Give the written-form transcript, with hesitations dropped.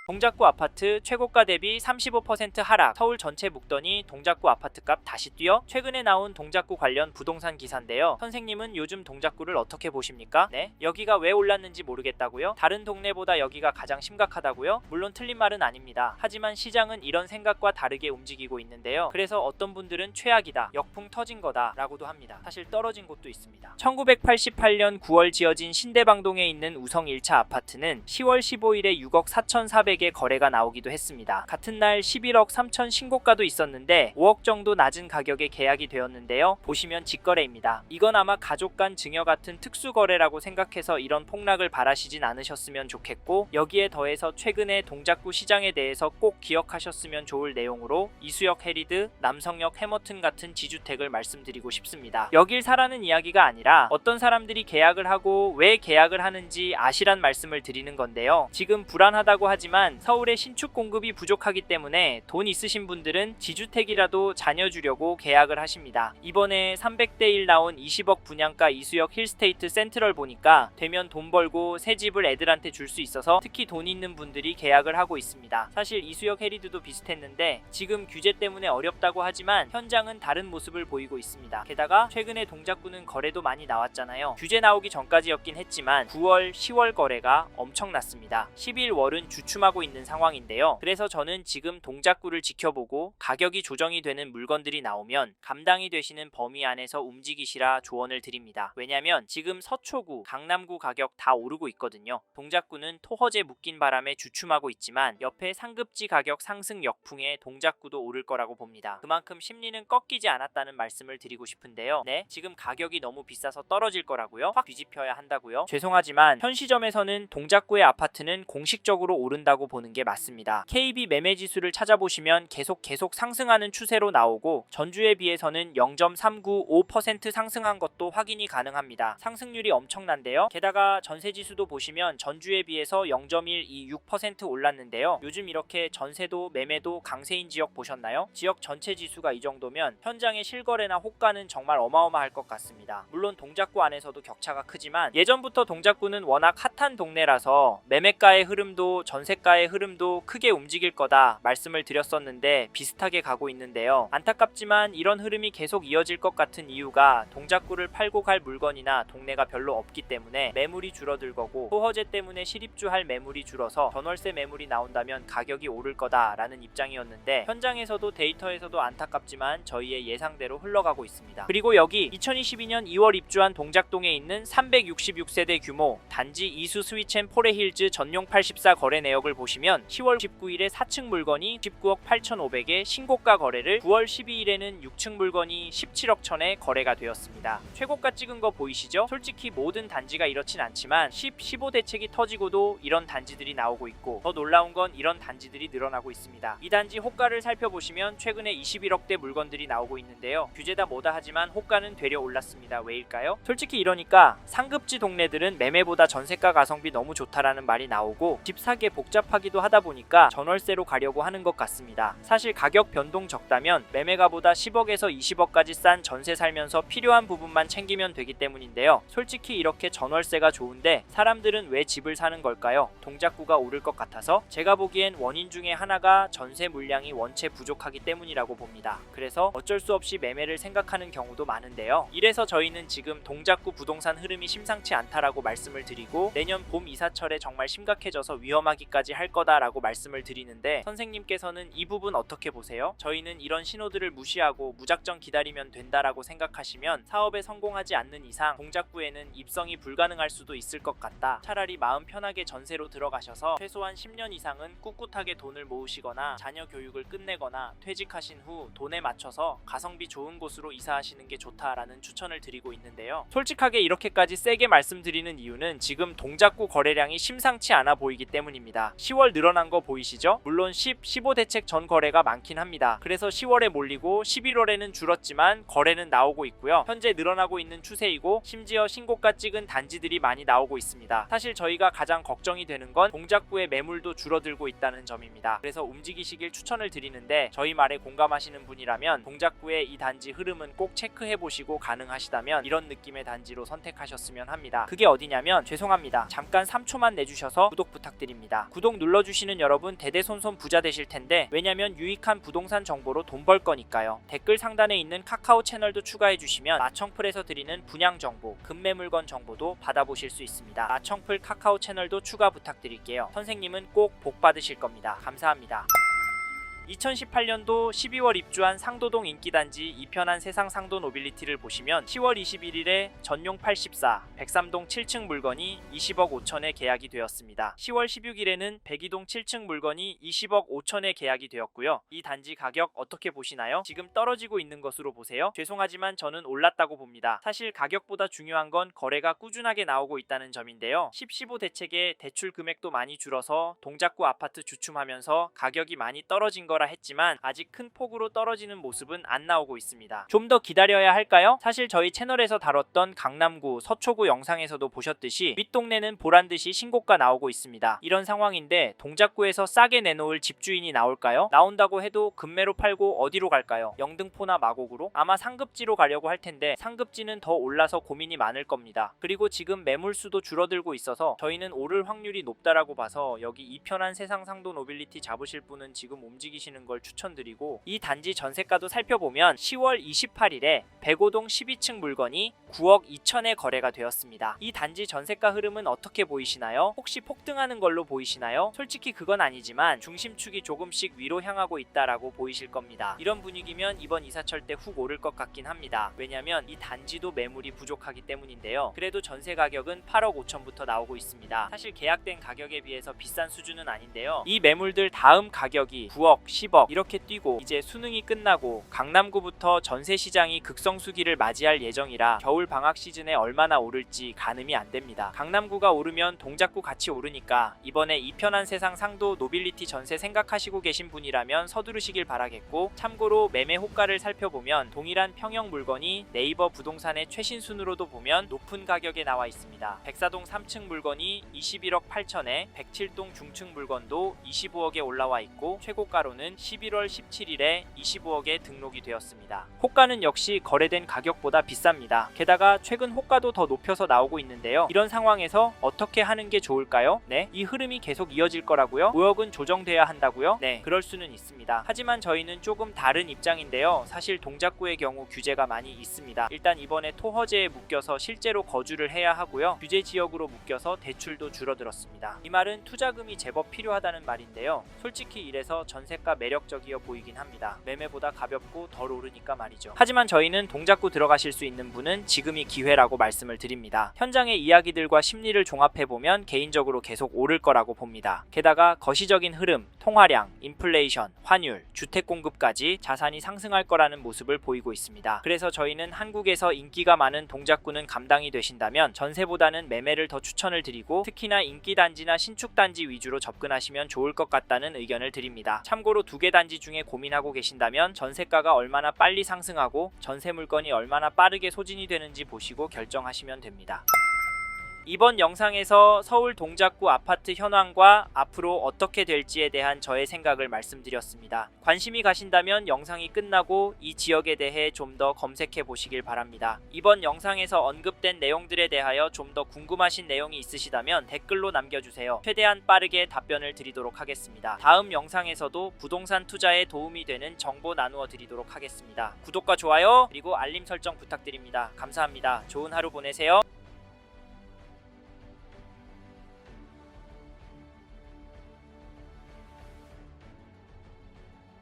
동작구 아파트 최고가 대비 35% 하락. 서울 전체 묵더니 동작구 아파트값 다시 뛰어? 최근에 나온 동작구 관련 부동산 기사인데요. 선생님은 요즘 동작구를 어떻게 보십니까? 네? 여기가 왜 올랐는지 모르겠다고요? 다른 동네보다 여기가 가장 심각하다고요? 물론 틀린 말은 아닙니다. 하지만 시장은 이런 생각과 다르게 움직이고 있는데요. 그래서 어떤 분들은 최악이다, 역풍 터진 거다 라고도 합니다. 사실 떨어진 곳도 있습니다. 1988년 9월 지어진 신대방동에 있는 우성 1차 아파트는 10월 15일에 6억 4,400의 거래가 나오기도 했습니다. 같은 날 11억 3천 신고가도 있었는데 5억 정도 낮은 가격에 계약이 되었는데요. 보시면 직거래입니다. 이건 아마 가족 간 증여 같은 특수 거래라고 생각해서 이런 폭락을 바라시진 않으셨으면 좋겠고, 여기에 더해서 최근에 동작구 시장에 대해서 꼭 기억하셨으면 좋을 내용으로 이수역 해리드, 남성역 해머튼 같은 지주택을 말씀드리고 싶습니다. 여길 사라는 이야기가 아니라 어떤 사람들이 계약을 하고 왜 계약을 하는지 아시란 말씀을 드리는 건데요. 지금 불안하다고 하지만 서울의 신축 공급이 부족하기 때문에 돈 있으신 분들은 지주택이라도 자녀 주려고 계약을 하십니다. 이번에 300대 1 나온 20억 분양가 이수역 힐스테이트 센트럴 보니까 되면 돈 벌고 새 집을 애들한테 줄 수 있어서 특히 돈 있는 분들이 계약을 하고 있습니다. 사실 이수역 해리드도 비슷했는데 지금 규제 때문에 어렵다고 하지만 현장은 다른 모습을 보이고 있습니다. 게다가 최근에 동작구는 거래도 많이 나왔잖아요. 규제 나오기 전까지였긴 했지만 9월, 10월 거래가 엄청났습니다. 11월은 주춤하고 있는 상황인데요. 그래서 저는 지금 동작구를 지켜보고 가격이 조정이 되는 물건들이 나오면 감당이 되시는 범위 안에서 움직이시라 조언을 드립니다. 왜냐면 지금 서초구, 강남구 가격 다 오르고 있거든요. 동작구는 토허제 묶인 바람에 주춤하고 있지만 옆에 상급지 가격 상승 역풍에 동작구도 오를 거라고 봅니다. 그만큼 심리는 꺾이지 않았다는 말씀을 드리고 싶은데요. 네, 지금 가격이 너무 비싸서 떨어질 거라고요? 확 뒤집혀야 한다고요? 죄송하지만 현 시점에서는 동작구의 아파트는 공식적으로 오른다고 보는 게 맞습니다. KB 매매지수를 찾아보시면 계속 상승하는 추세로 나오고 전주에 비해서는 0.395% 상승한 것도 확인이 가능합니다. 상승률이 엄청난데요. 게다가 전세지수도 보시면 전주에 비해서 0.126% 올랐는데요. 요즘 이렇게 전세도 매매도 강세인 지역 보셨나요? 지역 전체 지수가 이 정도면 현장의 실거래나 호가는 정말 어마어마할 것 같습니다. 물론 동작구 안에서도 격차가 크지만 예전부터 동작구는 워낙 핫한 동네라서 매매가의 흐름도 전세가의 흐름도 크게 움직일 거다 말씀을 드렸었는데 비슷하게 가고 있는데요. 안타깝지만 이런 흐름이 계속 이어질 것 같은 이유가 동작구를 팔고 갈 물건이나 동네가 별로 없기 때문에 매물이 줄어들 거고, 토허제 때문에 실입주할 매물이 줄어서 전월세 매물이 나온다면 가격이 오를 거다라는 입장이었는데 현장에서도 데이터에서도 안타깝지만 저희의 예상대로 흘러가고 있습니다. 그리고 여기 2022년 2월 입주한 동작동에 있는 366세대 규모 단지 이수 스위첸 포레힐즈 전용 84 거래 내역을 보시면 10월 19일에 4층 물건이 19억 8,500에 신고가 거래를, 9월 12일에는 6층 물건이 17억 1천에 거래가 되었습니다. 최고가 찍은 거 보이시죠? 솔직히 모든 단지가 이렇진 않지만 10, 15 대책이 터지고도 이런 단지들이 나오고 있고, 더 놀라운 건 이런 단지들이 늘어나고 있습니다. 이 단지 호가를 살펴보시면 최근에 21억대 물건들이 나오고 있는데요. 규제다 뭐다 하지만 호가는 되려 올랐습니다. 왜일까요? 솔직히 이러니까 상급지 동네들은 매매보다 전세가 가성비 너무 좋다라는 말이 나오고 집 사기에 복잡하기도 하다 보니까 전월세로 가려고 하는 것 같습니다. 사실 가격 변동 적다면 매매가보다 10억에서 20억까지 싼 전세 살면서 필요한 부분만 챙기면 되기 때문인데요. 솔직히 이렇게 전월세가 좋은데 사람들은 왜 집을 사는 걸까요? 동작구가 오를 것 같아서? 제가 보기엔 원인 중에 하나가 전세 물량이 원체 부족하기 때문이라고 봅니다. 그래서 어쩔 수 없이 매매를 생각하는 경우도 많은데요. 이래서 저희는 지금 동작구 부동산 흐름이 심상치 않다라고 말씀을 드리고 내년 봄 이사철에 정말 심각해져서 위험하기까지 할 거다라고 말씀을 드리는데, 선생님께서는 이 부분 어떻게 보세요? 저희는 이런 신호들을 무시하고 무작정 기다리면 된다라고 생각하시면 사업에 성공하지 않는 이상 동작구에는 입성이 불가능할 수도 있을 것 같다. 차라리 마음 편하게 전세로 들어가셔서 최소한 10년 이상은 꿋꿋하게 돈을 모으시거나 자녀 교육을 끝내거나 퇴직하신 후 돈에 맞춰서 가성비 좋은 곳으로 이사하시는 게 좋다라는 추천을 드리고 있는데요. 솔직하게 이렇게까지 세게 말씀드리는 이유는 지금 동작구 거래량이 심상치 않아 보이기 때문입니다. 10월 늘어난 거 보이시죠? 물론 10, 15 대책 전 거래가 많긴 합니다. 그래서 10월에 몰리고 11월에는 줄었지만 거래는 나오고 있고요. 현재 늘어나고 있는 추세이고 심지어 신고가 찍은 단지들이 많이 나오고 있습니다. 사실 저희가 가장 걱정이 되는 건 동작구의 매물도 줄어들고 있다는 점입니다. 그래서 움직이시길 추천을 드리는데 저희 말에 공감하시는 분이라면 동작구의 이 단지 흐름은 꼭 체크해보시고 가능하시다면 이런 느낌의 단지로 선택하셨으면 합니다. 그게 어디냐면, 죄송합니다, 잠깐 3초만 내주셔서 구독 부탁드립니다. 구독 구독 눌러주시는 여러분 대대손손 부자 되실 텐데, 왜냐면 유익한 부동산 정보로 돈 벌 거니까요. 댓글 상단에 있는 카카오 채널도 추가해 주시면 마청풀에서 드리는 분양 정보, 급매 물건 정보도 받아보실 수 있습니다. 마청풀 카카오 채널도 추가 부탁드릴게요. 선생님은 꼭 복 받으실 겁니다. 감사합니다. 2018년도 12월 입주한 상도동 인기단지 이편한 세상 상도 노빌리티를 보시면 10월 21일에 전용 84, 103동 7층 물건이 20억 5천에 계약이 되었습니다. 10월 16일에는 102동 7층 물건이 20억 5천에 계약이 되었고요. 이 단지 가격 어떻게 보시나요? 지금 떨어지고 있는 것으로 보세요. 죄송하지만 저는 올랐다고 봅니다. 사실 가격보다 중요한 건 거래가 꾸준하게 나오고 있다는 점인데요. 10-15 대책에 대출 금액도 많이 줄어서 동작구 아파트 주춤하면서 가격이 많이 떨어진 거라 했지만 아직 큰 폭으로 떨어지는 모습은 안 나오고 있습니다. 좀 더 기다려야 할까요? 사실 저희 채널에서 다뤘던 강남구, 서초구 영상에서도 보셨듯이 윗동네는 보란듯이 신고가 나오고 있습니다. 이런 상황인데 동작구에서 싸게 내놓을 집주인이 나올까요? 나온다고 해도 급매로 팔고 어디로 갈까요? 영등포나 마곡으로? 아마 상급지로 가려고 할 텐데 상급지는 더 올라서 고민이 많을 겁니다. 그리고 지금 매물수도 줄어들고 있어서 저희는 오를 확률이 높다라고 봐서 여기 이편한 세상 상도 노빌리티 잡으실 분은 지금 움직이시는 걸 추천드리고, 이 단지 전세가도 살펴보면 10월 28일에 105동 12층 물건이 9억 2천에 거래가 되었습니다. 이 단지 전세가 흐름은 어떻게 보이시나요? 혹시 폭등하는 걸로 보이시나요? 솔직히 그건 아니지만 중심축이 조금씩 위로 향하고 있다라고 보이실 겁니다. 이런 분위기면 이번 이사철 때 훅 오를 것 같긴 합니다. 왜냐면 이 단지도 매물이 부족하기 때문인데요. 그래도 전세 가격은 8억 5천부터 나오고 있습니다. 사실 계약된 가격에 비해서 비싼 수준은 아닌데요. 이 매물들 다음 가격이 9억, 10억 이렇게 뛰고 이제 수능이 끝나고 강남구부터 전세 시장이 극성수기를 맞이할 예정이라 겨울 방학 시즌에 얼마나 오를지 가늠이 안 됩니다. 강남구가 오르면 동작구 같이 오르니까 이번에 이편한 세상 상도 노빌리티 전세 생각하시고 계신 분이라면 서두르시길 바라겠고, 참고로 매매 호가를 살펴보면 동일한 평형 물건이 네이버 부동산의 최신 순으로도 보면 높은 가격에 나와 있습니다. 104동 3층 물건이 21억 8천에 107동 중층 물건도 25억에 올라와 있고 최고가로는 11월 17일에 25억에 등록이 되었습니다. 호가는 역시 거래된 가격보다 비쌉니다. 게다가 최근 호가도 더 높여서 나오고 있는데요. 이런 상황에서 어떻게 하는 게 좋을까요? 네, 이 흐름이 계속 이어질 거라고요? 5억은 조정돼야 한다고요? 네, 그럴 수는 있습니다. 하지만 저희는 조금 다른 입장인데요. 사실 동작구의 경우 규제가 많이 있습니다. 일단 이번에 토허제에 묶여서 실제로 거주를 해야 하고요. 규제 지역으로 묶여서 대출도 줄어들었습니다. 이 말은 투자금이 제법 필요하다는 말인데요. 솔직히 이래서 전세가 매력적이어 보이긴 합니다. 매매보다 가볍고 덜 오르니까 말이죠. 하지만 저희는 동작구 들어가실 수 있는 분은 지금이 기회라고 말씀을 드립니다. 현장의 이야기들과 심리를 종합해보면 개인적으로 계속 오를 거라고 봅니다. 게다가 거시적인 흐름, 통화량, 인플레이션, 환율, 주택 공급까지 자산이 상승할 거라는 모습을 보이고 있습니다. 그래서 저희는 한국에서 인기가 많은 동작구는 감당이 되신다면 전세보다는 매매를 더 추천을 드리고, 특히나 인기단지나 신축단지 위주로 접근하시면 좋을 것 같다는 의견을 드립니다. 참고로 두 개 단지 중에 고민하고 계신다면 전세가가 얼마나 빨리 상승하고 전세 물건이 얼마나 빠르게 소진이 되는지 보시고 결정하시면 됩니다. 이번 영상에서 서울 동작구 아파트 현황과 앞으로 어떻게 될지에 대한 저의 생각을 말씀드렸습니다. 관심이 가신다면 영상이 끝나고 이 지역에 대해 좀 더 검색해 보시길 바랍니다. 이번 영상에서 언급된 내용들에 대하여 좀 더 궁금하신 내용이 있으시다면 댓글로 남겨주세요. 최대한 빠르게 답변을 드리도록 하겠습니다. 다음 영상에서도 부동산 투자에 도움이 되는 정보 나누어 드리도록 하겠습니다. 구독과 좋아요 그리고 알림 설정 부탁드립니다. 감사합니다. 좋은 하루 보내세요.